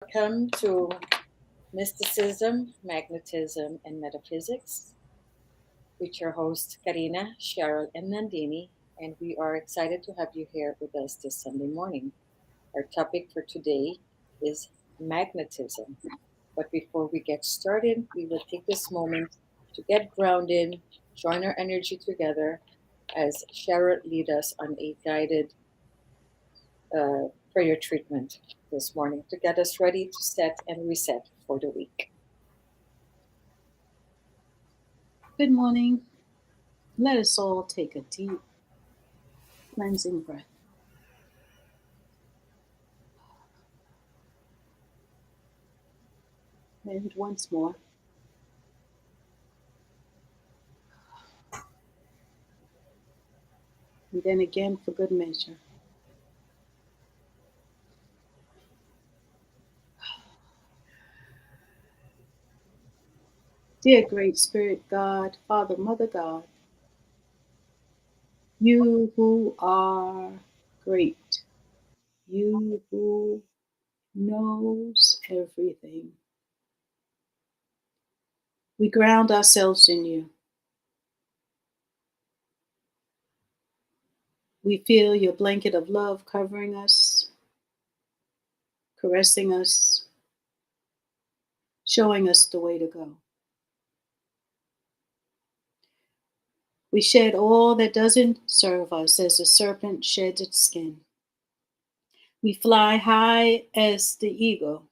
Welcome to Mysticism, Magnetism, and Metaphysics with your hosts Karina, Cheryl, and Nandini, and we are excited to have you here with us this Sunday morning. Our topic for today is magnetism. But before we get started, we will take this moment to get grounded, join our energy together as Cheryl lead us on a guided prayer treatment this morning to get us ready to set and reset for the week. Good morning. Let us all take a deep, cleansing breath. And once more. And then again for good measure. Dear Great Spirit God, Father, Mother God, you who are great, you who knows everything, we ground ourselves in you. We feel your blanket of love covering us, caressing us, showing us the way to go. We shed all that doesn't serve us as a serpent sheds its skin. We fly high as the eagle,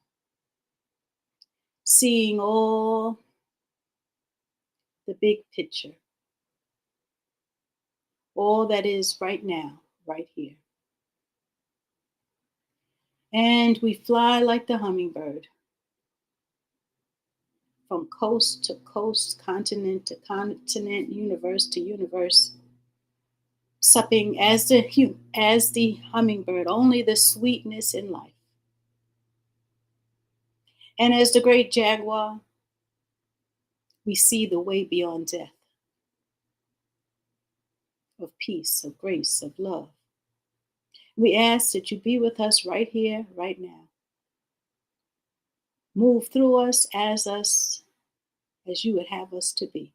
seeing all the big picture, all that is right now, right here. And we fly like the hummingbird, from coast to coast, continent to continent, universe to universe, supping as the hummingbird, only the sweetness in life. And as the great jaguar, we see the way beyond death, of peace, of grace, of love. We ask that you be with us right here, right now. Move through us as you would have us to be.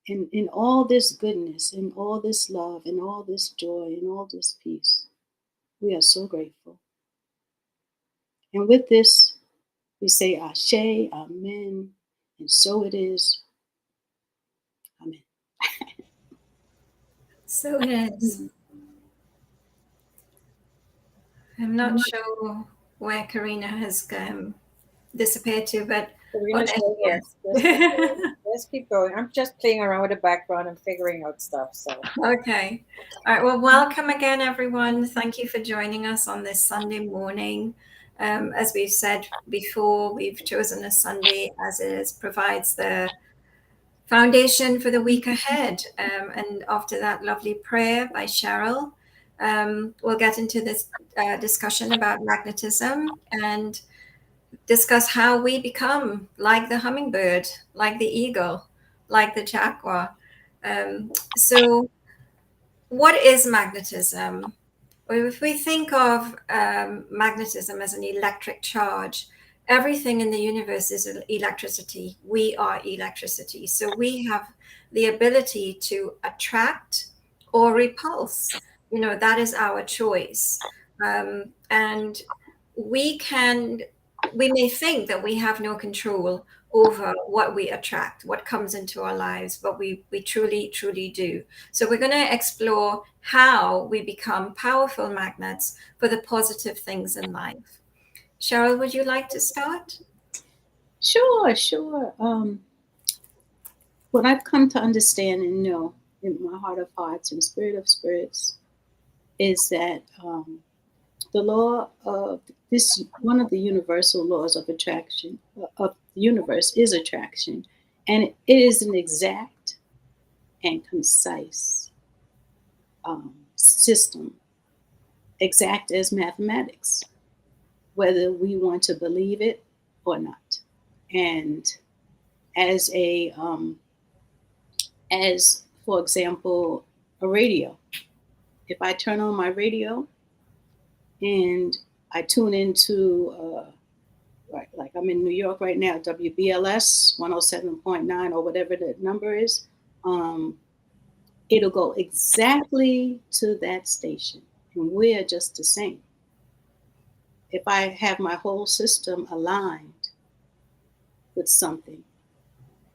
In all this goodness, in all this love, in all this joy, in all this peace, we are so grateful. And with this, we say Ashe, Amen, and so it is. Amen. So it is. I'm not sure where Karina has disappeared to, but Karina's still here. Let's keep going. I'm just playing around with the background and figuring out stuff. So okay. All right. Well, welcome again, everyone. Thank you for joining us on this Sunday morning. As we've said before, we've chosen a Sunday as it provides the foundation for the week ahead. And after that lovely prayer by Cheryl, we'll get into this discussion about magnetism and discuss how we become like the hummingbird, like the eagle, like the jaguar. So, what is magnetism? Well, if we think of magnetism as an electric charge, everything in the universe is electricity. We are electricity. So we have the ability to attract or repulse. That is our choice. And we can, we may think that we have no control over what we attract, what comes into our lives, but we truly, truly do. So we're going to explore how we become powerful magnets for the positive things in life. Cheryl, would you like to start? Sure. What I've come to understand and know in my heart of hearts and spirit of spirits is that the law of this, one of the universal laws of attraction of the universe is attraction, and it is an exact and concise system, exact as mathematics, whether we want to believe it or not. And as as for example, a radio. If I turn on my radio and I tune into, right, like I'm in New York right now, WBLS 107.9 or whatever the number is. It'll go exactly to that station, and we're just the same. If I have my whole system aligned with something,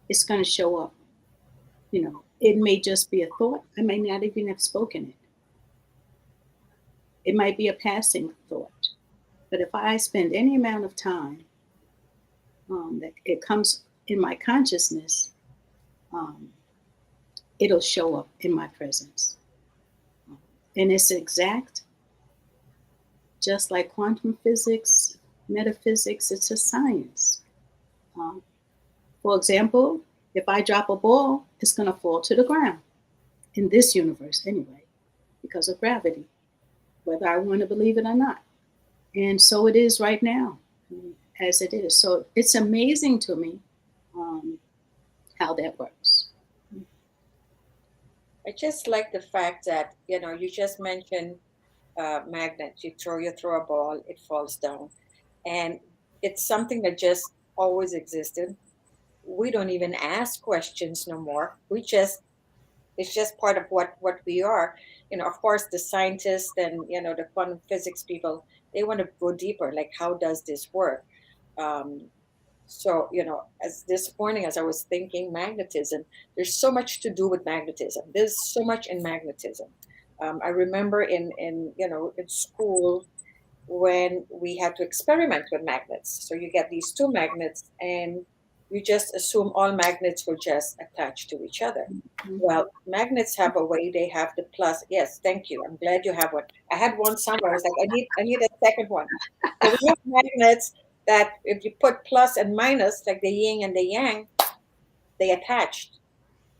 it's going to show up. You know, it may just be a thought. I may not even have spoken it. It might be a passing thought. But if I spend any amount of time that it comes in my consciousness, um, it'll show up in my presence. And it's exact, just like quantum physics, metaphysics, it's a science. Um, for example, if I drop a ball, it's going to fall to the ground in this universe anyway, because of gravity, whether I want to believe it or not. And so it is right now, as it is. So it's amazing to me how that works. I just like the fact that, you just mentioned magnets. You throw a ball, it falls down. And it's something that just always existed. We don't even ask questions no more. It's just part of what we are. Of course, the scientists and, the quantum physics people, they want to go deeper. Like, how does this work? Um, so, as this morning, as I was thinking magnetism, there's so much to do with magnetism. There's so much in magnetism. I remember in school when we had to experiment with magnets. So you get these two magnets and you just assume all magnets will just attach to each other. Well, magnets have a way, they have the plus. Yes, thank you. I'm glad you have one. I had one somewhere. I was like, I need a second one. So we have magnets that if you put plus and minus, like the yin and the yang, they attach,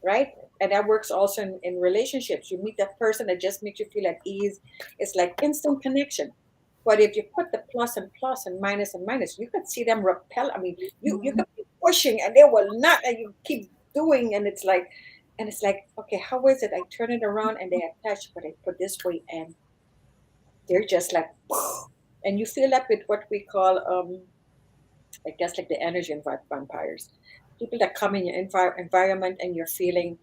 right? And that works also in relationships. You meet that person that just makes you feel at ease. It's like instant connection. But if you put the plus and minus, you could see them repel. I mean, you could be pushing and they will not, and you keep doing, and it's like, okay, how is it? I turn it around and they attach, but I put this way and they're just like, and you feel that with what we call, I guess, like the energy vampires, people that come in your environment and you're feeling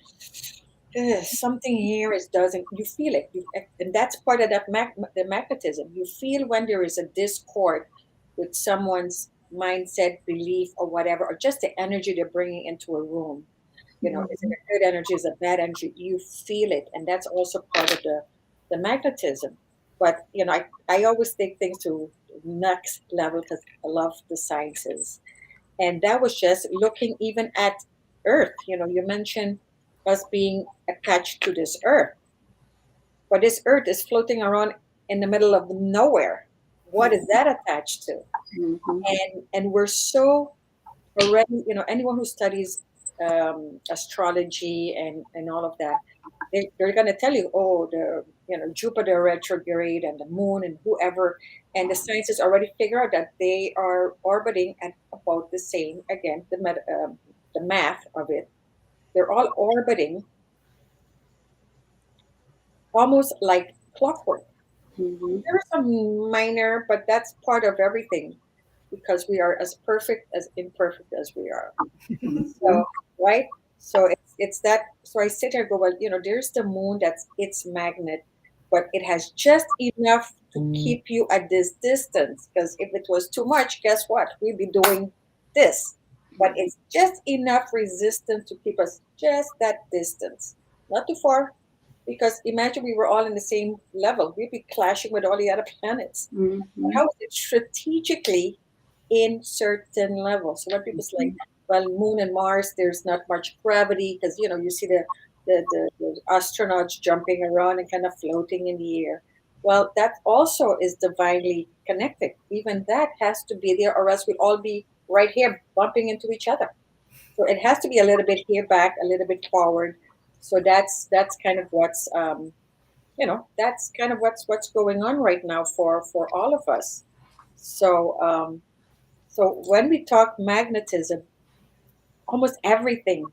something here is doesn't. You feel it, and that's part of that the magnetism. You feel when there is a discord with someone's mindset, belief, or whatever, or just the energy they're bringing into a room. Is it a good energy? Is it a bad energy? You feel it, and that's also part of the magnetism. But I always take things to next level because I love the sciences, and that was just looking even at Earth. You mentioned us being attached to this Earth, but this Earth is floating around in the middle of nowhere. What is that attached to? Mm-hmm. And we're so already, anyone who studies astrology and all of that, they're going to tell you, oh, the Jupiter retrograde and the moon and whoever, and the scientists already figure out that they are orbiting at about the same. Again, the math of it, they're all orbiting almost like clockwork. Mm-hmm. There are some minor, but that's part of everything because we are as perfect as imperfect as we are. So, right? So it's that. So I sit here and go, well, there's the moon, that's its magnet, but it has just enough to keep you at this distance. Because if it was too much, guess what? We'd be doing this. But it's just enough resistance to keep us just that distance, not too far. Because imagine we were all in the same level, we'd be clashing with all the other planets. Mm-hmm. How is it strategically in certain levels? So when people's like, well, Moon and Mars, there's not much gravity because you see the astronauts jumping around and kind of floating in the air. Well, that also is divinely connected. Even that has to be there, or else we'll all be right here bumping into each other. So it has to be a little bit here back, a little bit forward. So that's kind of what's going on right now for all of us. So so when we talk magnetism, almost everything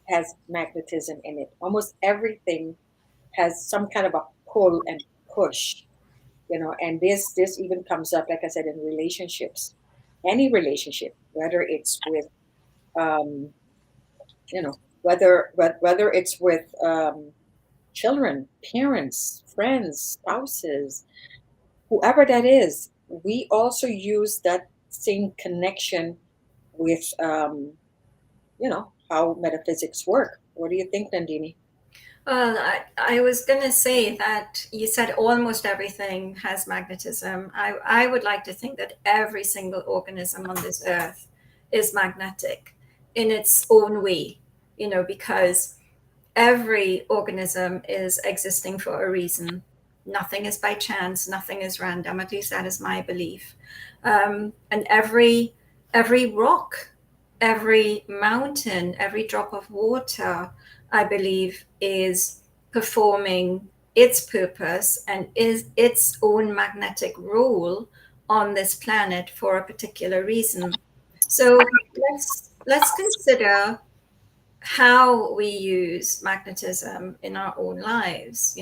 has magnetism in it. Almost everything has some kind of a pull and push. And this even comes up, like I said, in relationships, any relationship, whether it's with um, whether it's with children, parents, friends, spouses, whoever that is. We also use that same connection with how metaphysics work. What do you think, Nandini? Well, I was going to say that you said almost everything has magnetism. I would like to think that every single organism on this earth is magnetic in its own way, because every organism is existing for a reason. Nothing is by chance, nothing is random. At least that is my belief. And every rock, every mountain, every drop of water, I believe, is performing its purpose and is its own magnetic role on this planet for a particular reason. So let's consider how we use magnetism in our own lives.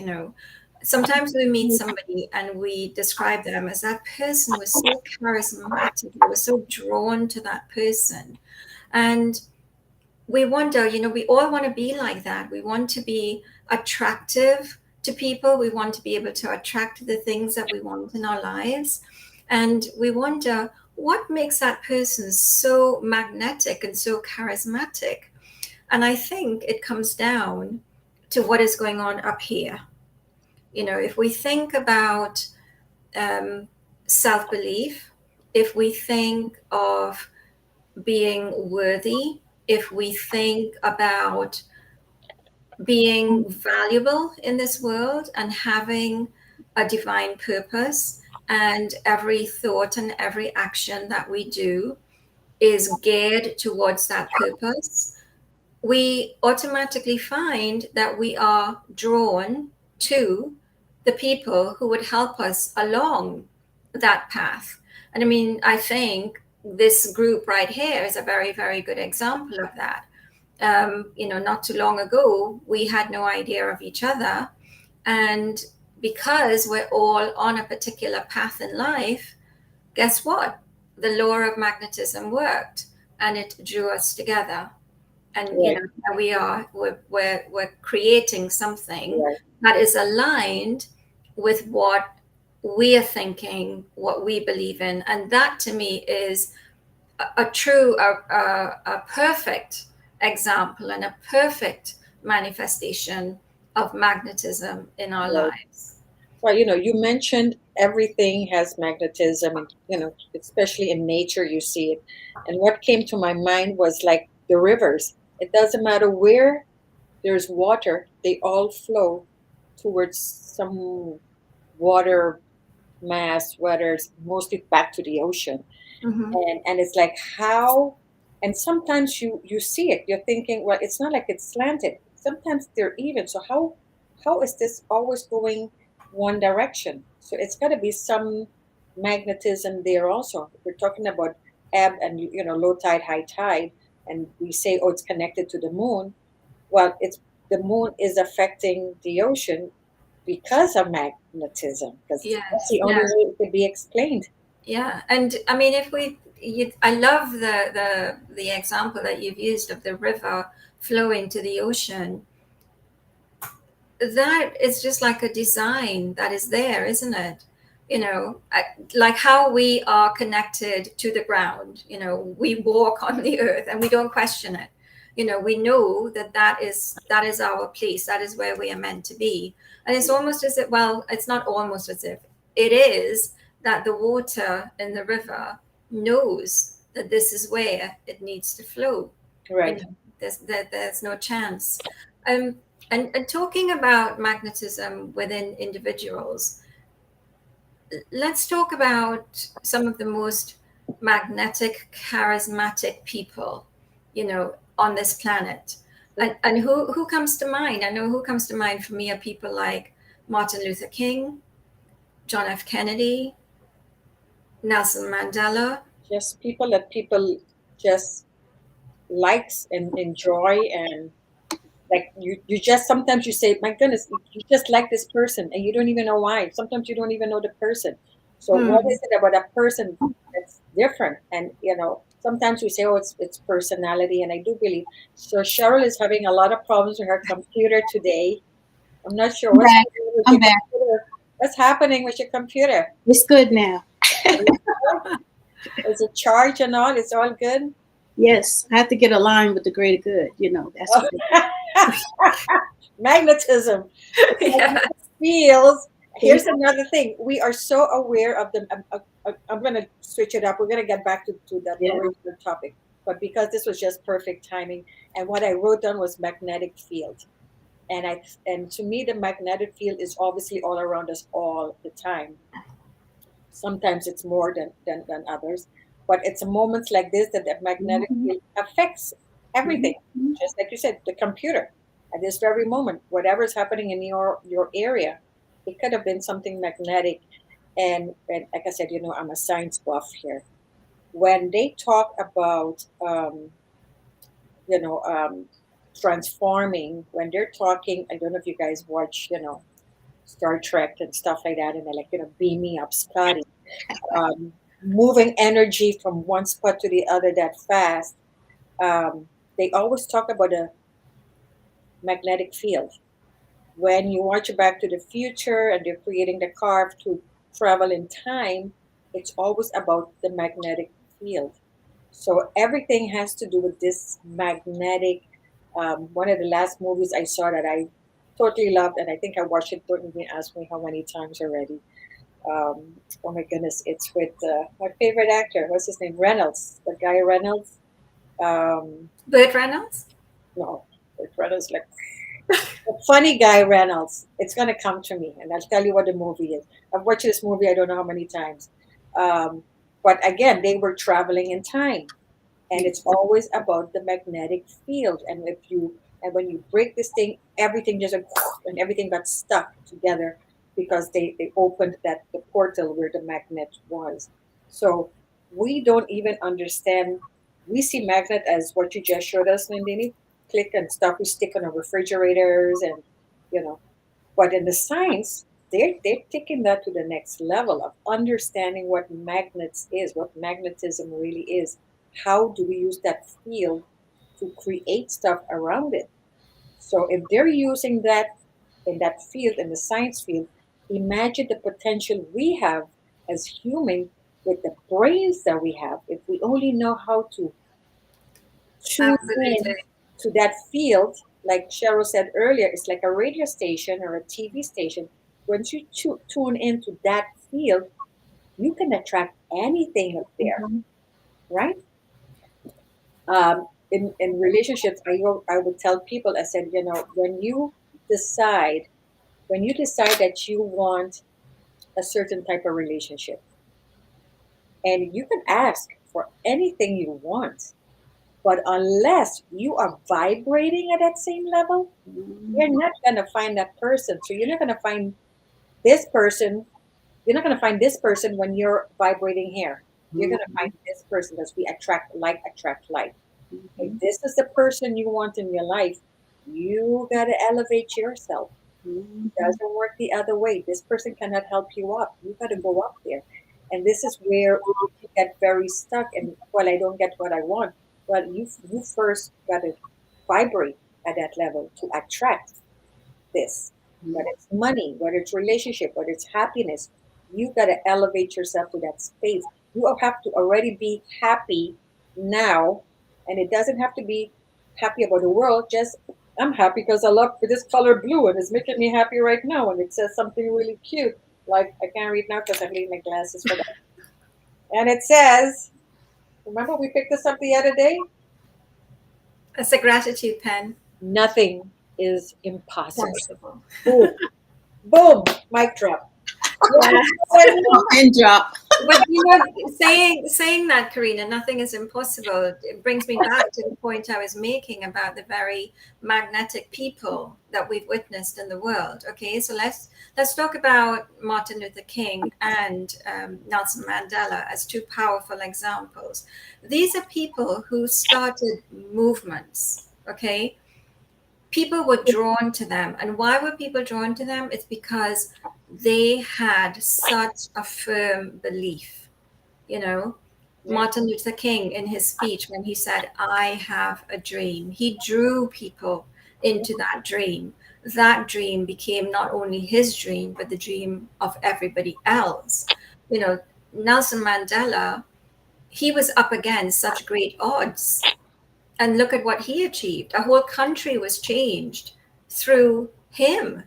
Sometimes we meet somebody and we describe them as that person was so charismatic, we were so drawn to that person. And we wonder, we all want to be like that. We want to be attractive to people. We want to be able to attract the things that we want in our lives. And we wonder what makes that person so magnetic and so charismatic. And I think it comes down to what is going on up here. If we think about self belief, if we think of being worthy, if we think about being valuable in this world and having a divine purpose, and every thought and every action that we do is geared towards that purpose, we automatically find that we are drawn to the people who would help us along that path. And I mean, I think this group right here is a very, very good example of that. Not too long ago, we had no idea of each other. And because we're all on a particular path in life, guess what? The law of magnetism worked and it drew us together. And Right. we're creating something Right. that is aligned with what we are thinking, what we believe in. And that to me is a perfect example and a perfect manifestation of magnetism in our Right. lives. Well, you mentioned everything has magnetism, and especially in nature, you see it. And what came to my mind was like the rivers. It doesn't matter where there's water; they all flow towards some water mass, whether it's mostly back to the ocean. Mm-hmm. And it's like how, and sometimes you see it, you're thinking, well, it's not like it's slanted. Sometimes they're even. So how is this always going one direction? So it's got to be some magnetism there also. We're talking about ebb and low tide, high tide, and we say, oh, it's connected to the moon. Well, it's the moon is affecting the ocean because of magnetism, because that's Yes, the only yeah, way it could be explained. yeah. And I mean, I love the example that you've used of the river flowing to the ocean. That is just like a design that is there, isn't it? Like how we are connected to the ground. We walk on the earth and we don't question it. We know that is our place. That is where we are meant to be. And it's almost as if, well, it's not almost as if, it is that the water in the river knows that this is where it needs to flow. Right. There's no chance. Um, and talking about magnetism within individuals, let's talk about some of the most magnetic, charismatic people, on this planet. And who comes to mind? I know who comes to mind for me are people like Martin Luther King, John F. Kennedy, Nelson Mandela. Just people that people just likes and enjoy, and Like you just sometimes you say, my goodness, you just like this person and you don't even know why. Sometimes you don't even know the person. So what is it about a person that's different? And sometimes we say, oh, it's personality, and I do believe. So Cheryl is having a lot of problems with her computer today. I'm not sure I'm what's back. happening with I'm your back. computer. What's happening with your computer? It's good now. Is it charged and all? It's all good? Yes, I have to get aligned with the greater good. That's what it is. Magnetism. Yeah. Fields. See? Here's another thing. We are so aware of them. I'm going to switch it up. We're going to get back to that Yeah. original topic. But because this was just perfect timing, and what I wrote down was magnetic field. And to me, the magnetic field is obviously all around us all the time. Sometimes it's more than others, but it's moments like this that the magnetic Mhm. field affects everything. Mhm. Just like you said, the computer at this very moment, whatever is happening in your area, it could have been something magnetic. And like I said, I'm a science buff here. When they talk about you know um, transforming, when they're talking, I don't know if you guys watch Star Trek and stuff like that, and they're like beaming up Scotty, moving energy from one spot to the other that fast. They always talk about a magnetic field. When you watch Back to the Future and they're creating the car to travel in time, it's always about the magnetic field. So everything has to do with this magnetic. One of the last movies I saw that I totally loved, and I think I watched it. Don't even ask me how many times already. Oh my goodness, it's with my favorite actor. What's his name? Reynolds, the guy Reynolds. Um, Burt Reynolds? no, Burt Reynolds, like the funny guy Reynolds. It's gonna come to me, and I'll tell you what the movie is. I've watched this movie I don't know how many times. Um, but again, they were traveling in time, and it's always about the magnetic field. And when you break this thing, everything just went and everything got stuck together because they opened the portal where the magnet was. So we don't even understand. We see magnet as what you just showed us, Nandini, click and stuff we stick on our refrigerators, and you know but in the science, they're taking that to the next level of understanding what magnets is, what magnetism really is. How do we use that field to create stuff around it? So if they're using that in that field, in the science field, imagine the potential we have as human with the brains that we have. If we only know how to tune in Absolutely. to that field, like Cheryl said earlier, it's like a radio station or a TV station. Once you tune into that field, you can attract anything up there, Mhm. right? In relationships, I would tell people, I said, decide, when you decide that you want a certain type of relationship, and you can ask for anything you want, but unless you are vibrating at that same level, you're Mhm. not going to find that person. So you're not going to find this person. You're not going to find this person when you're vibrating here. You're going to find Mhm. this person because we attract like. If Mhm. this is the person you want in your life, you got to elevate yourself. It Mhm. doesn't work the other way. This person cannot help you up. You got to go up there. And this is where you get very stuck. And, well, I don't get what I want. Well, you first got to vibrate at that level to attract this, whether it's money, whether it's relationship, whether it's happiness. You got to elevate yourself to that space. You have to already be happy now, and it doesn't have to be happy about the world. Just, I'm happy because I love this color blue and it's making me happy right now, and it says something really cute. Like, I can't read now because I'm leaving my glasses for that. And it says, remember we picked this up the other day? It's a gratitude pen. Nothing is impossible. Possible. Boom, boom, mic drop. Yeah. Pin drop. But saying that, Karina, nothing is impossible. It brings me back to the point I was making about the very magnetic people that we've witnessed in the world. Okay, so let's talk about Martin Luther King and Nelson Mandela as two powerful examples. These are people who started movements. Okay, people were drawn to them. And why were people drawn to them? It's because they had such a firm belief. You know, Martin Luther King, in his speech, when he said, I have a dream, he drew people into that dream. That dream became not only his dream, but the dream of everybody else. You know, Nelson Mandela, he was up against such great odds. And look at what he achieved. A whole country was changed through him.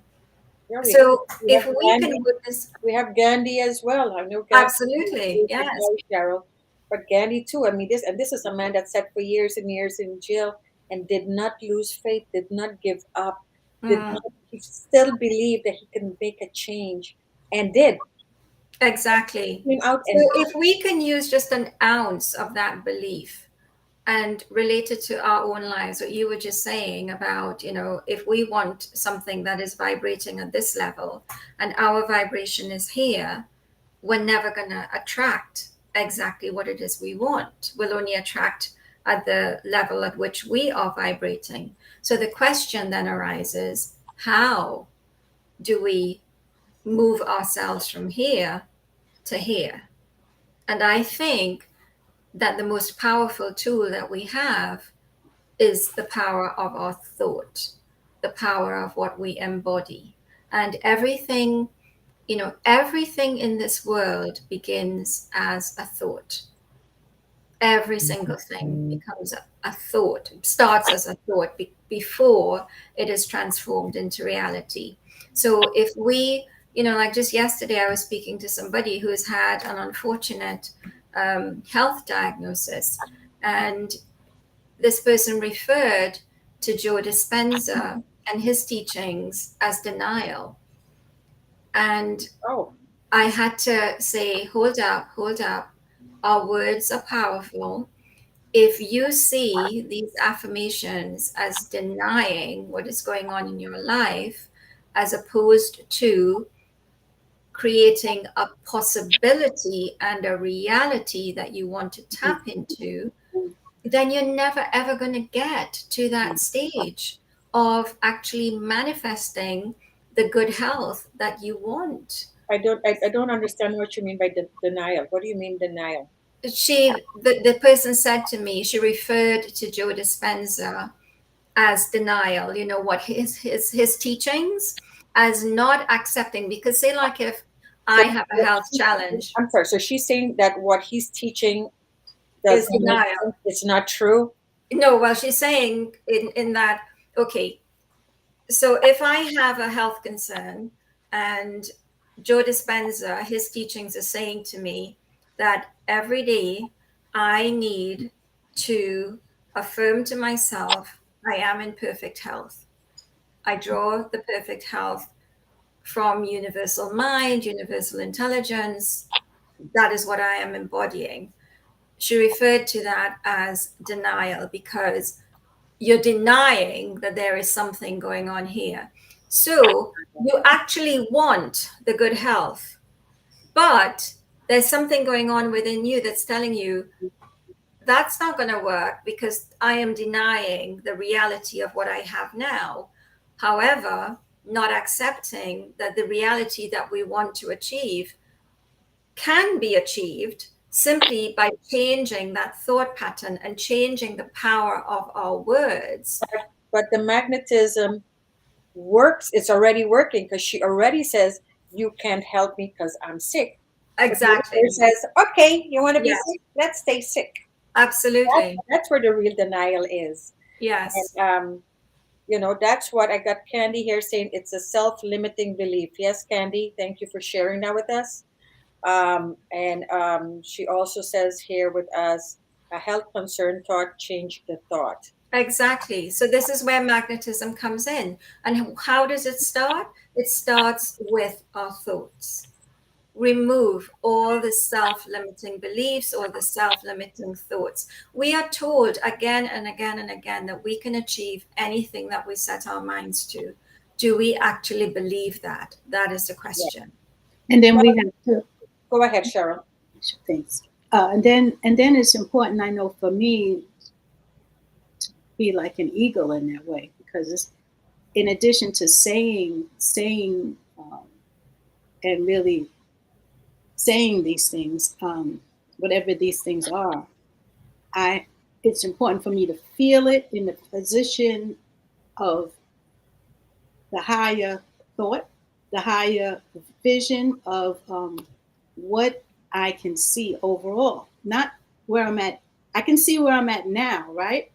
Yeah, So we if have we can Gandhi. witness, We have Gandhi as well. I know Gandhi absolutely, is yes. Cheryl, but Gandhi too. I mean, this is a man that sat for years and years in jail and did not lose faith, did not give up, did not. He still believed that he can make a change, and did. Exactly. Came out So and if we can use just an ounce of that belief and relate it to our own lives, what you were just saying about, you know, if we want something that is vibrating at this level and our vibration is here, we're never going to attract exactly what it is we want. We'll only attract at the level at which we are vibrating. So the question then arises, how do we move ourselves from here to here? And I think that the most powerful tool that we have is the power of our thought, the power of what we embody. And everything, you know, everything in this world begins as a thought. Every single thing becomes a thought, starts as a thought before it is transformed into reality. So if we, you know, like just yesterday, I was speaking to somebody who has had an unfortunate health diagnosis, and this person referred to Joe Dispenza and his teachings as denial. And oh, I had to say, hold up, hold up. Our words are powerful. If you see these affirmations as denying what is going on in your life, as opposed to creating a possibility and a reality that you want to tap into, then you're never ever going to get to that stage of actually manifesting the good health that you want. I don't understand what you mean by denial. What do you mean denial? The person said to me, she referred to Joe Dispenza as denial, you know, what his teachings, as not accepting, because say like if So I have a health challenge, I'm sorry. So she's saying that what he's teaching is doesn't make denial. sense. It's not true. No, well, she's saying in that, okay, so if I have a health concern and Joe Dispenza, his teachings are saying to me that every day I need to affirm to myself, I am in perfect health. I draw the perfect health from universal mind, universal intelligence. That is what I am embodying. She referred to that as denial because you're denying that there is something going on here. So you actually want the good health, but there's something going on within you that's telling you that's not going to work because I am denying the reality of what I have now. However, not accepting that the reality that we want to achieve can be achieved simply by changing that thought pattern and changing the power of our words. But the magnetism works. It's already working because she already says you can't help me because I'm sick. So the Exactly. universe says, okay, you want to be Yes, sick? Let's stay sick. absolutely. That's where the real denial is. Yes, And that's what I got Candy here saying it's a self-limiting belief. Yes, Candy, thank you for sharing that with us. And she also says here with us, a health concern thought changed the thought. exactly. So this is where magnetism comes in. And how does it start? It starts with our thoughts. Remove all the self-limiting beliefs or the self-limiting thoughts. We are told again and again and again that we can achieve anything that we set our minds to. Do we actually believe that? That is the Yeah. question. And then we have to Go ahead, Cheryl. things. And then it's important. I know for me to be like an eagle in that way because in addition to saying, and really saying these things, whatever these things are, it's important for me to feel it in the position of the higher thought, the higher vision of what I can see overall, not where I'm at. I can see where I'm at now, right?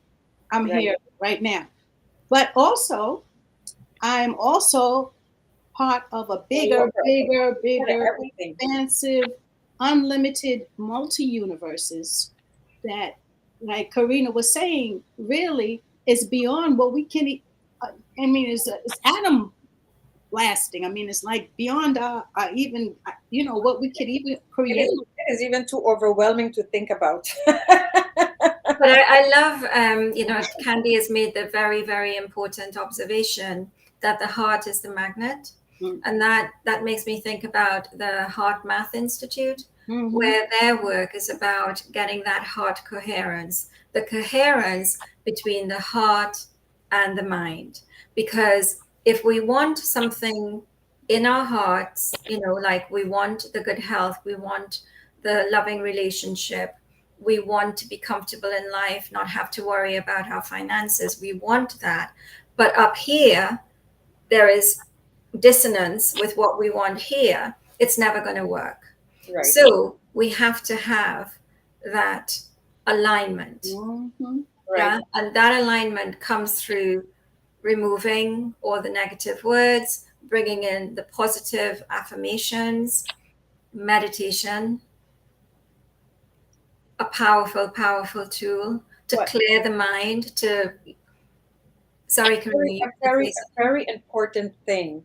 I'm Right. here right now. But also, I'm also part of a bigger, Everything. expansive, unlimited multi-universes that, like Karina was saying, really is beyond what we can. I mean, it's atom blasting. I mean, it's like beyond our even, what we could even create. It is even too overwhelming to think about. But I love, Candy has made the very, very important observation that the heart is the magnet. Mm-hmm. And that makes me think about the Heart Math Institute, Mm-hmm. where their work is about getting that heart coherence, the coherence between the heart and the mind. Because if we want something in our hearts, like we want the good health, we want the loving relationship, we want to be comfortable in life, not have to worry about our finances, we want that. But up here, there is dissonance with what we want here, it's never going to work. Right. So we have to have that alignment. Mm-hmm. Right. Yeah. And that alignment comes through removing all the negative words, bringing in the positive affirmations, meditation, a powerful, powerful tool to clear the mind, sorry, Karina. A very important thing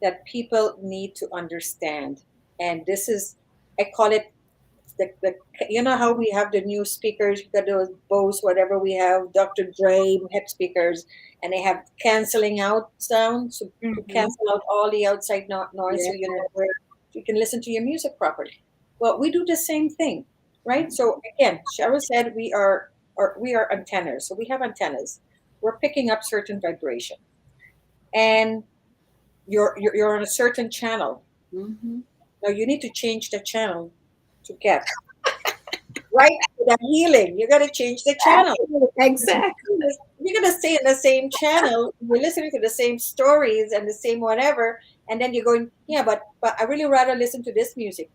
that people need to understand. And this is, I call it you know how we have the new speakers, you got those Bose, whatever we have, Dr. Dre hip speakers, and they have canceling out sound, so to cancel out all the outside noise, so you know where you can listen to your music properly. Well, we do the same thing, right? So again, Cheryl said we are antennas, so we have antennas. We're picking up certain vibration, and you're on a certain channel. Mm-hmm. Now you need to change the channel to get right to that healing. You got to change the channel. Exactly. You're going to stay in the same channel. You're listening to the same stories and the same whatever, and then you're going, yeah, but I really rather listen to this music.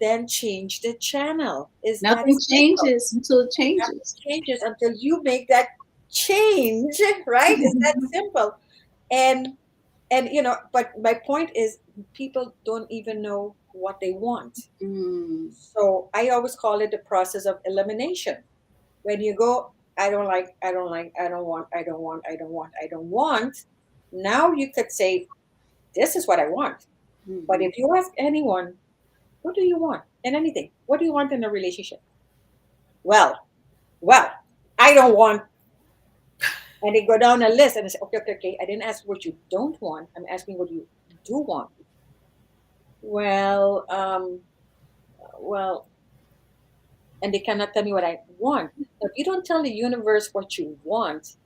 Then change the channel. Is that Nothing simple? changes until it Nothing changes. changes until you make that change, right? Is that simple? And but my point is, people don't even know what they want. Mm. So I always call it the process of elimination. When you go, I don't like, I don't like, I don't want, I don't want, I don't want, I don't want. Now you could say, this is what I want. Mm-hmm. But if you ask anyone, what do you want in anything? What do you want in a relationship? Well, I don't want. And they go down a list and they say, okay. I didn't ask what you don't want. I'm asking what you do want. Well, well, and they cannot tell me what I want. Now, if you don't tell the universe what you want,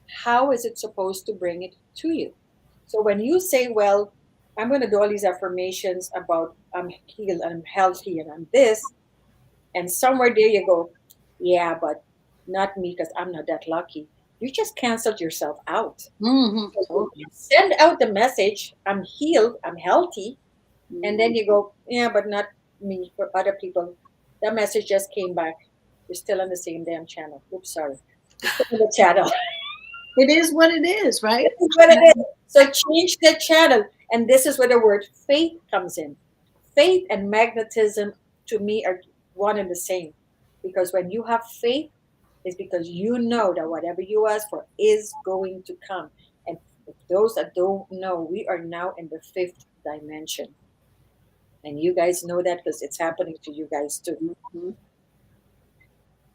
how is it supposed to bring it to you? So when you say, well, I'm going to do all these affirmations about I'm healed and I'm healthy and I'm this, and somewhere there you go, yeah, but not me because I'm not that lucky. You just canceled yourself out. Mm-hmm. So you send out the message, I'm healed, I'm healthy, and then you go, yeah, but not me, for other people. That message just came back. You're still on the same damn channel. Oops, sorry. You're still on the channel. It is what it is, right? This is what it is. So change the channel. And this is where the word faith comes in. Faith and magnetism to me are one and the same. Because when you have faith, it's because you know that whatever you ask for is going to come. And for those that don't know, we are now in the fifth dimension. And you guys know that because it's happening to you guys too. Mm-hmm.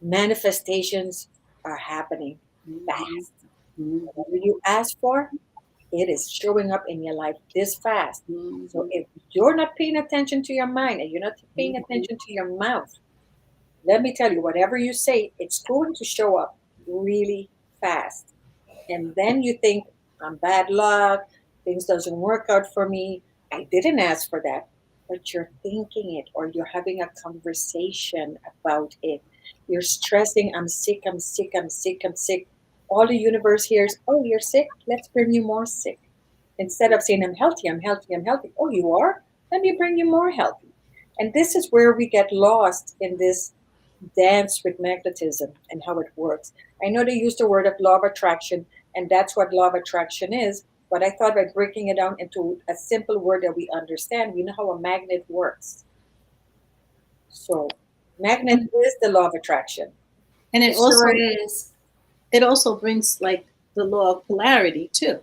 Manifestations are happening fast. Mm-hmm. Whatever you ask for, it is showing up in your life this fast. Mm-hmm. So if you're not paying attention to your mind and you're not paying attention to your mouth, let me tell you, whatever you say, it's going to show up really fast. And then you think, I'm bad luck, things doesn't work out for me. I didn't ask for that, but you're thinking it, or you're having a conversation about it. You're stressing, I'm sick, I'm sick, I'm sick, I'm sick. All the universe hears, oh, you're sick, let's bring you more sick. Instead of saying, I'm healthy, I'm healthy, I'm healthy. Oh, you are? Let me bring you more healthy. And this is where we get lost in this dance with magnetism and how it works. I know they use the word of law of attraction, and that's what law of attraction is. But I thought by breaking it down into a simple word that we understand, we know how a magnet works. So, magnet is the law of attraction. And It sure is. it also brings like the law of polarity too.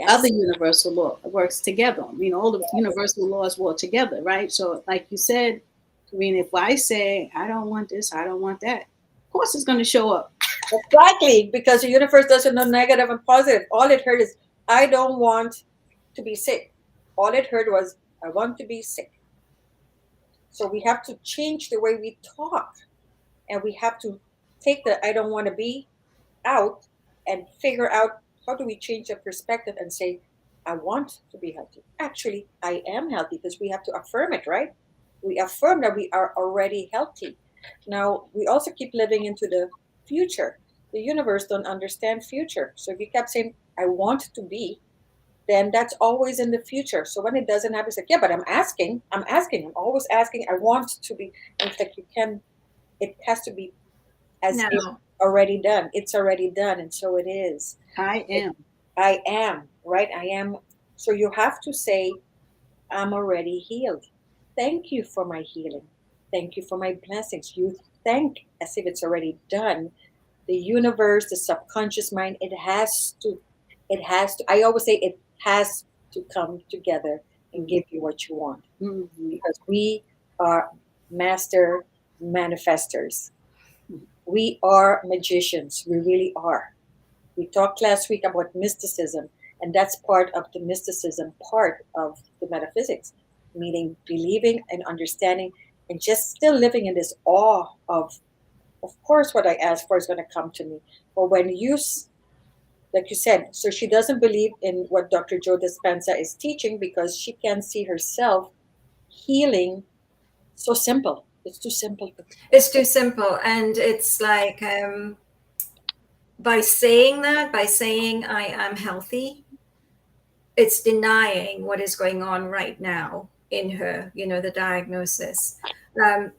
Other Yes. universal law works together. You know, all the universal laws work together, right? So, like you said, I mean, if I say I don't want this, I don't want that, of course it's going to show up. Exactly, because the universe doesn't know negative and positive. All it heard is, I don't want to be sick. All it heard was, I want to be sick. So we have to change the way we talk, and we have to take the I don't want to be out and figure out how do we change the perspective and say, I want to be healthy. Actually, I am healthy, because we have to affirm it, right? We affirm that we are already healthy. Now, we also keep living into the future. The universe don't understand future. So if you kept saying, I want to be, then that's always in the future. So when it doesn't happen, it's like, yeah, but I'm always asking, I want to be. And it's like, you can, it has to be as if No. already done. It's already done. And so it is. I am. I am, right? I am. So you have to say, I'm already healed. Thank you for my healing. Thank you for my blessings. You thank as if it's already done. The universe, the subconscious mind, it has to, I always say it has to come together and give you what you want, Mm-hmm. because we are master manifestors. We are magicians. We really are. We talked last week about mysticism, and that's part of the mysticism part of the metaphysics, meaning believing and understanding and just still living in this awe of course, what I ask for is going to come to me. But when like you said, so she doesn't believe in what Dr. Joe Dispenza is teaching because she can't see herself healing so simple. It's too simple. It's too simple. And it's like by saying that, by saying I am healthy, it's denying what is going on right now in her, the diagnosis.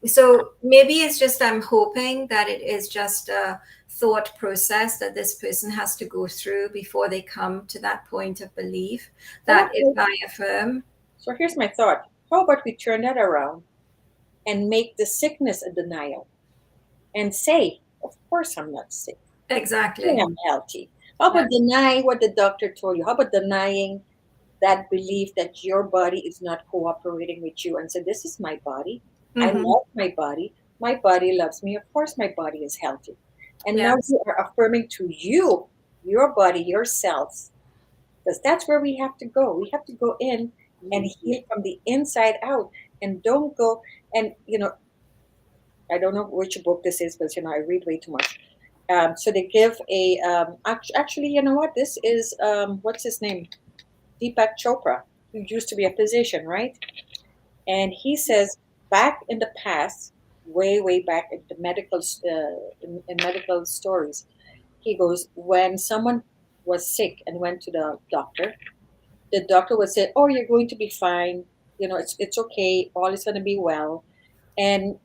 So maybe it's just, I'm hoping that it is just a thought process that this person has to go through before they come to that point of belief that if I affirm. So here's my thought. How about we turn that around and make the sickness a denial and say, of course I'm not sick. Exactly. I'm healthy. How about deny what the doctor told you? How about denying that belief that your body is not cooperating with you and say, this is my body. I Mm-hmm. love my body. My body loves me. Of course, my body is healthy. And now Yes. you are affirming to you, your body, yourself, because that's where we have to go. We have to go in and heal from the inside out, and don't go and I don't know which book this is because I read way too much. So they give a actually, you know what? This is what's his name? Deepak Chopra, who used to be a physician, right? And he says back in the past, way back in the in medical stories, he goes, when someone was sick and went to the doctor would say, "Oh, you're going to be fine. It's okay. All is going to be well." And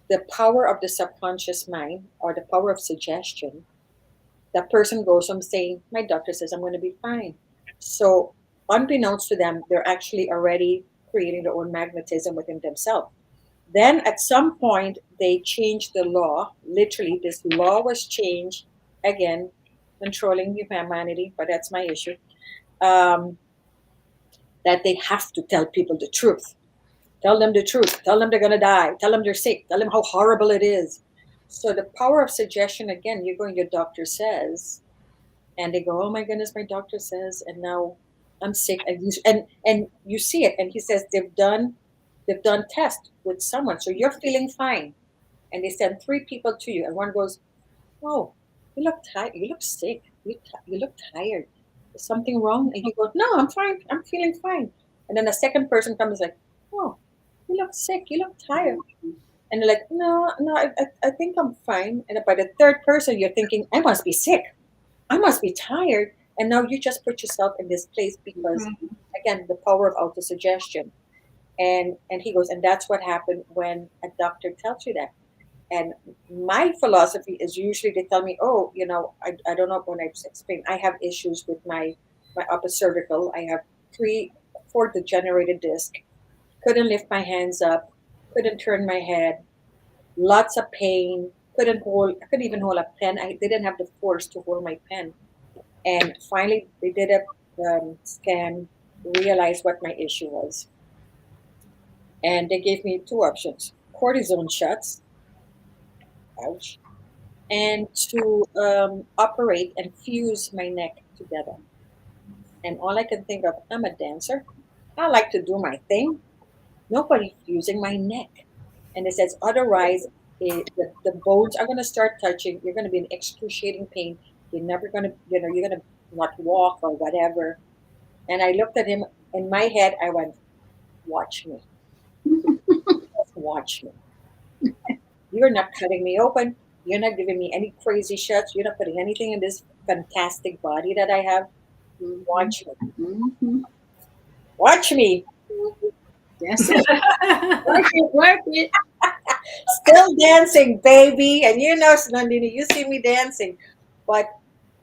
the power of the subconscious mind or the power of suggestion, that person goes from saying, my doctor says I'm going to be fine. So, unbeknownst to them, they're actually already creating their own magnetism within themselves. Then, at some point, they changed the law. Literally, this law was changed again, controlling humanity, but that's my issue. Um, that they have to tell people the truth. Tell them the truth. Tell them they're going to die. Tell them they're sick. Tell them how horrible it is. So the power of suggestion, again, you're going, your doctor says, and they go, oh my goodness, my doctor says, and now I'm sick. And you see it. And he says they've done tests with someone. So you're feeling fine. And they send 3 people to you. And one goes, oh. you look tired. You look sick. You look tired. Is something wrong? And you go, no, I'm fine. I'm feeling fine. And then the second person comes like, oh, you look sick. You look tired. And they're like, no, no, I think I'm fine. And by the third person, you're thinking, I must be sick. I must be tired. And now you just put yourself in this place because, Mhm. again, the power of autosuggestion. And he goes, and that's what happened when a doctor tells you that. And my philosophy is usually they tell me, oh, I don't know when I explain, I have issues with my upper cervical. I have 4 degenerated disc. Couldn't lift my hands up. Couldn't turn my head. Lots of pain. I couldn't even hold a pen. I didn't have the force to hold my pen. And finally, they did a scan, realized what my issue was, and they gave me 2 options: cortisone shots, ouch, and to operate and fuse my neck together. And all I can think of, I'm a dancer. I like to do my thing. Nobody fusing my neck. And it says, otherwise, the bones are going to start touching. You're going to be in excruciating pain. You're never going to, you're going to not walk or whatever. And I looked at him. In my head, I went, watch me. Just watch me. You're not cutting me open. You're not giving me any crazy shots. You're not putting anything in this fantastic body that I have. Mhm. Watch me. Mhm. Watch me. That's it. Work it, work it. Still dancing, baby. And Nandini, you see me dancing. But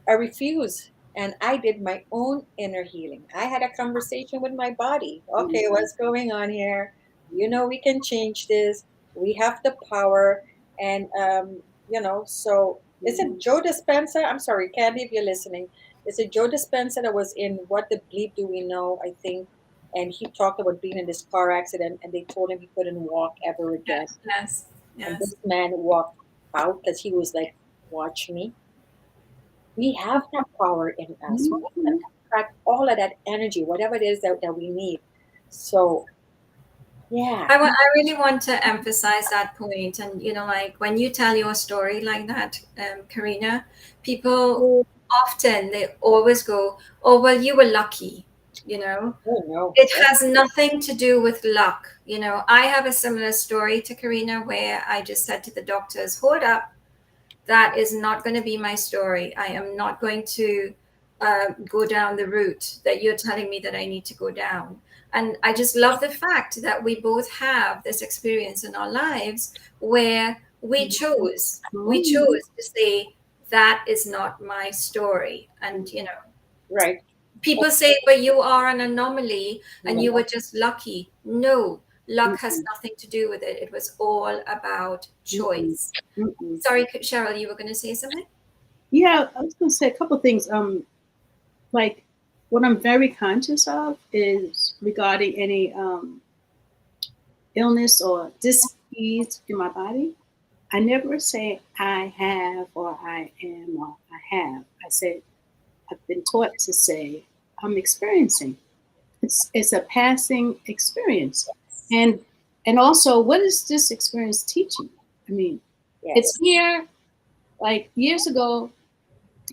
I refuse. And I did my own inner healing. I had a conversation with my body. Okay, Mhm. what's going on here? We can change this. We have the power. And, so is it Mhm. Joe Dispenza? I'm sorry, Candy, if you're listening. Is it Joe Dispenza that was in What the Bleep Do We Know, I think? And he talked about being in this car accident and they told him he couldn't walk ever again. Yes, yes, And yes. this man walked out because he was like, watch me. We have that power in us. We can Mhm. attract all of that energy, whatever it is that we need. So, yeah. I really want to emphasize that point. And, like when you tell your story like that, Karina, people often, they always go, oh, well, you were lucky, you know? Oh, no. It has nothing to do with luck. I have a similar story to Karina where I just said to the doctors, hold up, that is not going to be my story. I am not going to go down the route that you're telling me that I need to go down. And I just love the fact that we both have this experience in our lives where we Mhm. chose to say, that is not my story. And, Right. people say, but you are an anomaly and you were No. just lucky. No, luck has Mhm. nothing to do with it. It was all about Mhm. choice. Mhm. Sorry, Cheryl, you were going to say something? Yeah, I was gonna say a couple of things. Like what I'm very conscious of is regarding any illness or dis-ease in my body. I never say I have or I am or I have. I say I've been taught to say I'm experiencing. It's a passing experience, and also what is this experience teaching me? I mean, it's Yes. here. Like years ago,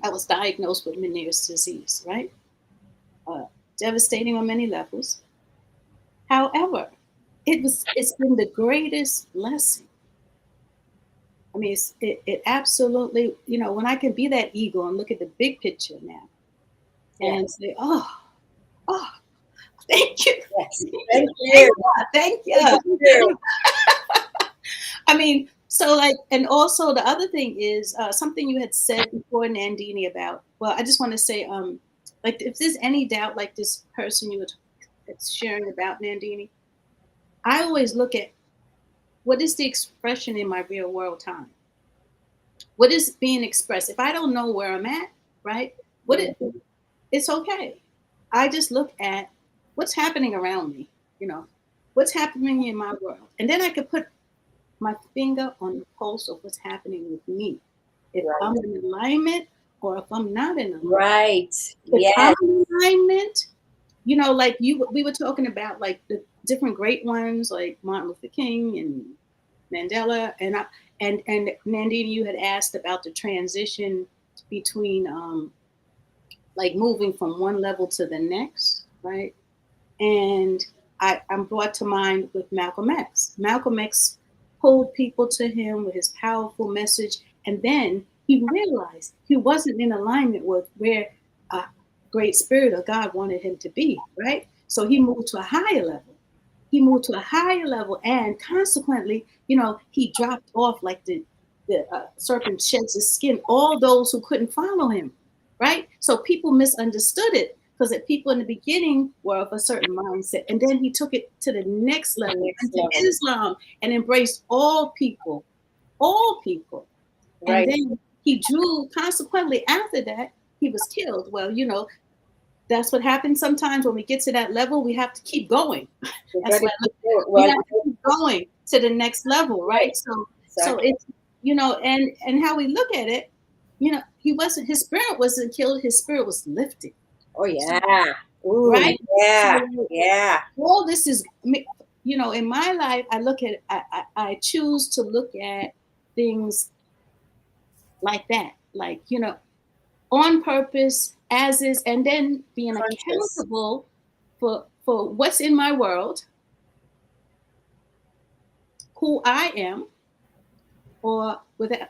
I was diagnosed with Meniere's disease, right? Uh, Devastating on many levels. However, it's been the greatest lesson. I mean, it absolutely, when I can be that ego and look at the big picture now and Yes. say, oh, thank you. Yes. Thank Thank you. you. Thank Thank you. you. I mean, so like, and also the other thing is something you had said before, Nandini, about, well, I just want to say, like, if there's any doubt, like this person you were sharing about, Nandini, I always look at what is the expression in my real world time? What is being expressed? If I don't know where I'm at, right? What it, it's okay. I just look at what's happening around me, you know, what's happening in my world. And then I could put my finger on the pulse of what's happening with me. If Right. I'm in alignment or if I'm not in alignment. Right. If I'm Yes. in alignment, like we were talking about like the different great ones like Martin Luther King and Mandela and Nandini, you had asked about the transition between like moving from one level to the next, right? And I'm brought to mind with Malcolm X. Malcolm X pulled people to him with his powerful message, and then he realized he wasn't in alignment with where a great spirit of God wanted him to be, right? So he moved to a higher level. He moved to a higher level, and consequently, he dropped off like the serpent sheds his skin. All those who couldn't follow him, right? So people misunderstood it because the people in the beginning were of a certain mindset, and then he took it to the next The level, next into level. Islam, and embraced all people, all people. And Right. then he drew. Consequently, after that, he was killed. Well, that's what happens sometimes when we get to that level. We have to keep going. You That's got why to keep going. we Well, have to keep going to the next level, right. right? So Exactly. it's and how we look at it, he wasn't. His spirit wasn't killed. His spirit was lifted. Oh So, yeah. Ooh, right. yeah. So Yeah. all this is, in my life, I look at. I choose to look at things like that, like on purpose, as is, and then being Conscious. accountable for what's in my world, who I am, or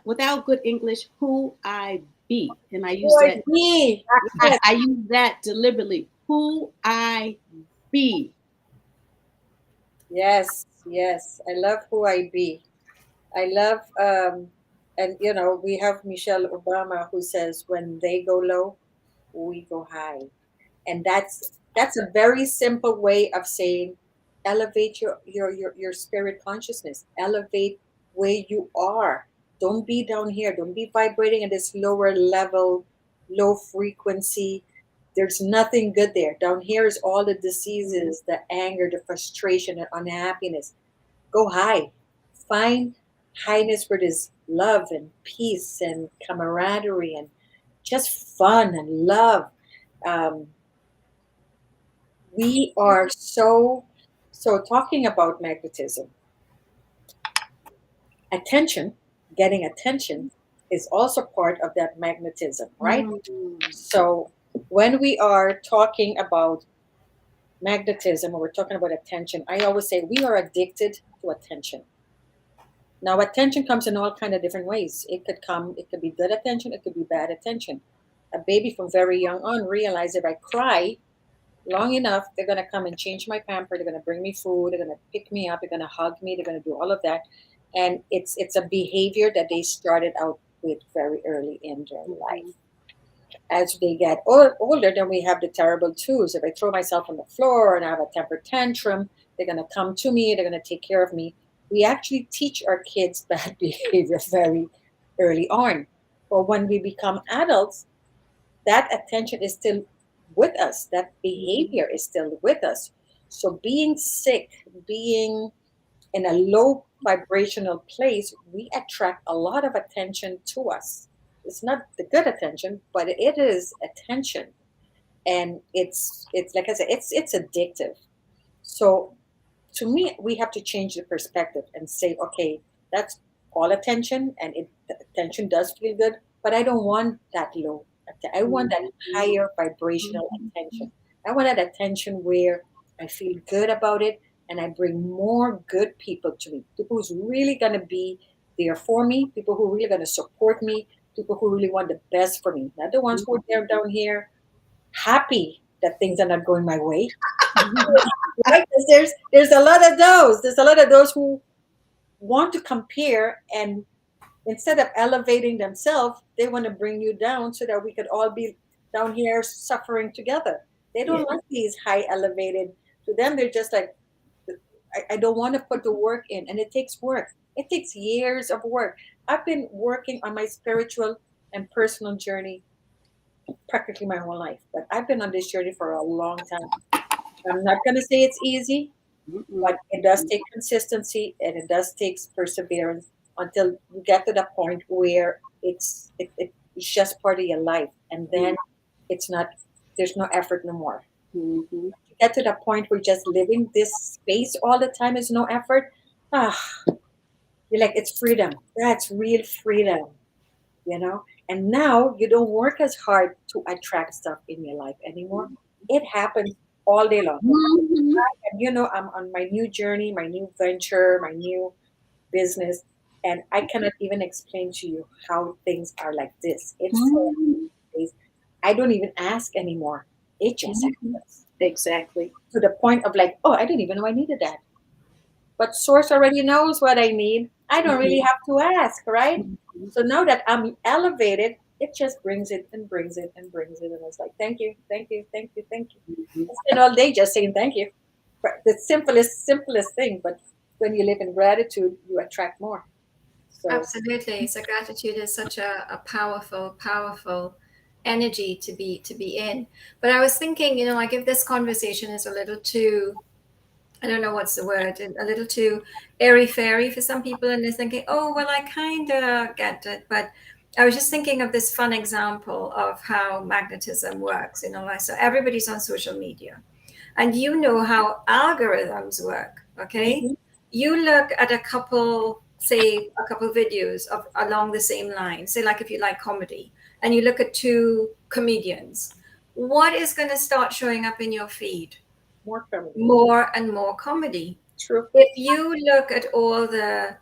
without good English, who I be. And I use Boy, that me. I, Yes. I use that deliberately. Who I be. Yes. Yes. I love who I be. I love, and we have Michelle Obama who says, when they go low, we go high. And that's a very simple way of saying elevate your spirit consciousness, elevate where you are. Don't be down here, don't be vibrating at this lower level, low frequency. There's nothing good there. Down here is all the diseases, the anger, the frustration, and unhappiness. Go high, find highness where there's love and peace and camaraderie and just fun and love. um, we are so talking about magnetism. Attention, getting attention is also part of that magnetism, right? Mm. So when we are talking about magnetism, or we're talking about attention, I always say we are addicted to attention. Now attention comes in all kind of different ways. It could be good attention, it could be bad attention. A baby from very young on realize if I cry long enough, they're going to come and change my pamper. They're going to bring me food. They're going to pick me up. They're going to hug me. They're going to do all of that. And it's a behavior that they started out with very early in their life. As they get older, then we have the terrible twos. If I throw myself on the floor and I have a temper tantrum, they're going to come to me. They're going to take care of me. We actually teach our kids bad behavior very early on. But when we become adults, that attention is still with us, that behavior is still with us. So being sick, being in a low vibrational place, we attract a lot of attention to us. It's not the good attention, but it is attention. And it's like I said, it's addictive. So to me, we have to change the perspective and say, okay, that's all attention, and the attention does feel good, but I don't want that low. I want that higher vibrational attention. I want that attention where I feel good about it, and I bring more good people to me. People who's really gonna be there for me. People who are really gonna support me. People who really want the best for me. Not the ones who are there down here happy that things are not going my way, right? 'Cause there's a lot of those. There's a lot of those who want to compare, and instead of elevating themselves, they want to bring you down so that we could all be down here suffering together. They Yeah. don't like these high elevated. To them, they're just like, I don't want to put the work in, and it takes work. It takes years of work. I've been working on my spiritual and personal journey practically my whole life, but I've been on this journey for a long time. I'm not going to say it's easy, but it does take consistency and it does take perseverance until you get to the point where it's just part of your life, and then it's not. There's no effort no more. Mhm. You get to the point where just living this space all the time is no effort. Ah, you're like it's freedom. That's real freedom. And now you don't work as hard to attract stuff in your life anymore. It happens all day long. Mhm. And I'm on my new journey, my new venture, my new business, and I cannot even explain to you how things are like this. It's so Mhm. amazing. I don't even ask anymore. It just Mhm. happens Exactly. to the point of like, oh, I didn't even know I needed that. But source already knows what I need. I don't really Mhm. have to ask, right? Mhm. So now that I'm elevated, it just brings it and brings it and brings it. And it's like, thank you, thank you, thank you, thank you. Mhm. I spend all day just saying thank you. The simplest thing. But when you live in gratitude, you attract more. So Absolutely. So gratitude is such a powerful, powerful energy to be in. But I was thinking, like if this conversation is a little too, I don't know what's the word, a little too airy fairy for some people, and they're thinking, oh, well, I kind of get it. But I was just thinking of this fun example of how magnetism works. Like, so everybody's on social media, and you know how algorithms work. Okay, mhm. you look at a couple, say a couple videos of along the same line, say like if you like comedy, and you look at two comedians, what is going to start showing up in your feed? More comedy. More and more comedy. True. If you look at all the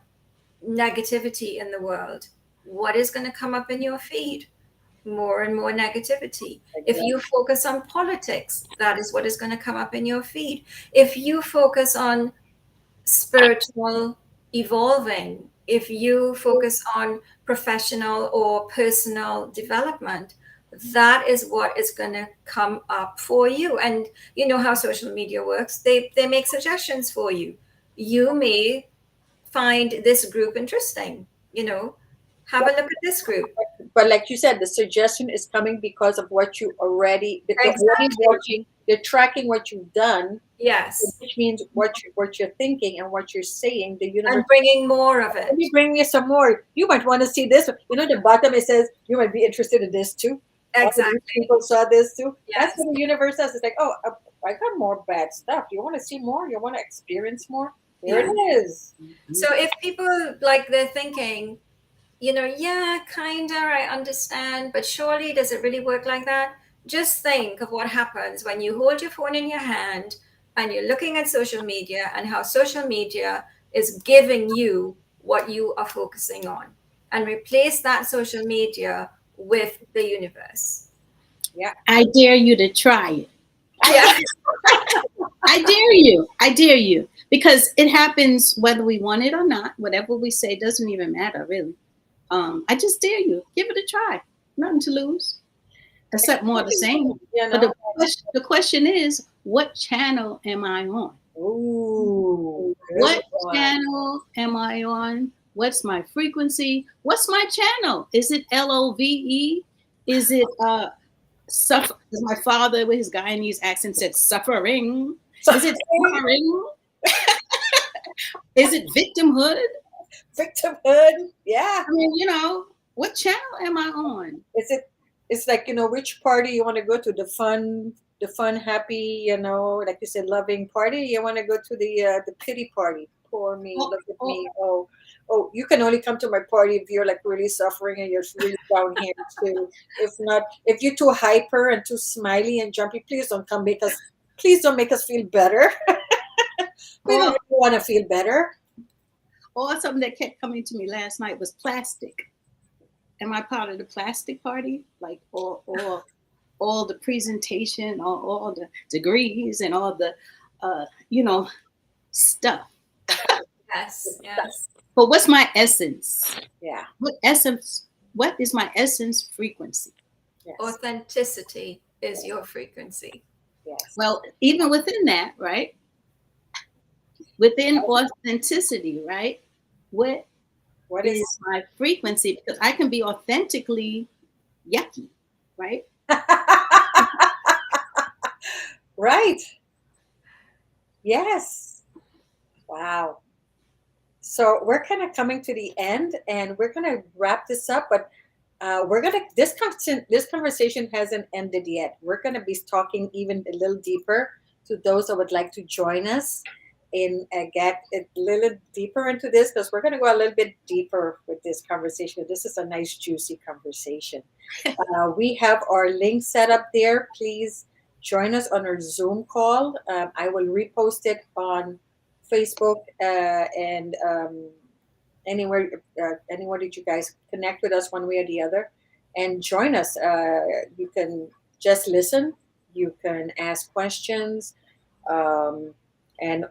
negativity in the world, what is going to come up in your feed? More and more negativity. If Exactly. you focus on politics, that is what is going to come up in your feed. If you focus on spiritual evolving, if you focus on professional or personal development, that is what is going to come up for you. And you know how social media works. They make suggestions for you. You may find this group interesting, have a look at this group. But like you said, the suggestion is coming because of what you already, they're already Exactly. watching, they're tracking what you've done, Yes. which means what you're thinking and what you're saying. The universe, And bringing more of let me it. bring me some more. You might want to see this. The bottom it says you might be interested in this too. All of these Exactly. people saw this too. That's Yes. what the universe does. It's like, oh, I got more bad stuff. You want to see more? You want to experience more? There it Yeah. is. So if people like they're thinking, yeah, kinda, I understand, but surely does it really work like that? Just think of what happens when you hold your phone in your hand and you're looking at social media and how social media is giving you what you are focusing on. And replace that social media with the universe. Yeah. I dare you to try it. Yeah. I dare you. I dare you. Because it happens whether we want it or not. Whatever we say doesn't even matter, really. I just dare you. Give it a try. Nothing to lose, except more the same. You But know. the question is, what channel am I on? Ooh, good What one. channel am I on? What's my frequency? What's my channel? Is it LOVE? Is it suffer? As my father with his Guyanese accent said, suffering. So, Is it suffering? Is it victimhood? victimhood. Yeah. I mean, what channel am I on? Is it? It's like which party you want to go to? The fun, happy. Like you said, loving party. You want to go to the pity party. Poor me. Oh, Look at oh, me. Oh. You can only come to my party if you're like really suffering and you're really down here too. If not, if you're too hyper and too smiley and jumpy, please don't come because please don't make us feel better. We don't or, really want to feel better. or something that kept coming to me last night was plastic. Am I part of the plastic party? Like, or all the presentation, all the degrees, and all the, you know, stuff. Yes. Yes. But what's my essence? Yeah. What essence? What is my essence frequency? Yes. Authenticity is your frequency. Yes. Well, even within that, right? Within authenticity, right? What What is is my frequency? Because I can be authentically yucky, right? right? Yes. Wow. So we're kind of coming to the end, and we're gonna wrap this up. But we're gonna this conversation hasn't ended yet. We're gonna be talking even a little deeper to those that would like to join us. get a little deeper into this, because we're going to go a little bit deeper with this conversation. This is a nice, juicy conversation. We have our link set up there. Please join us on our Zoom call. I will repost it on Facebook and anywhere that you guys connect with us one way or the other, and join us. You can just listen. You can ask questions. Um, and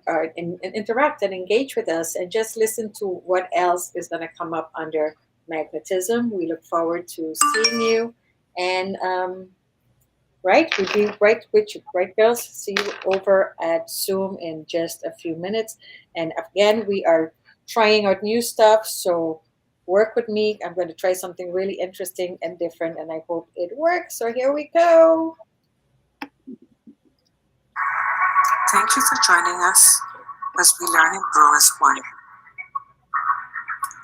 interact and engage with us, and just listen to what else is going to come up under magnetism. We look forward to seeing you, and right, we'll be right with you, right, girls? See you over at Zoom in just a few minutes. And again, we are trying out new stuff, so work with me. I'm going to try something really interesting and different, and I hope it works. So here we go. Thank you for joining us as we learn and grow as one.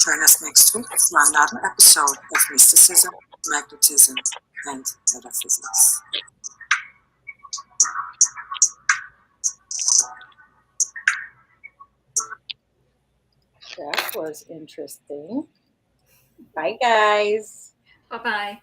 Join us next week for another episode of Mysticism, Magnetism, and Metaphysics. That was interesting. Bye, guys. Bye-bye.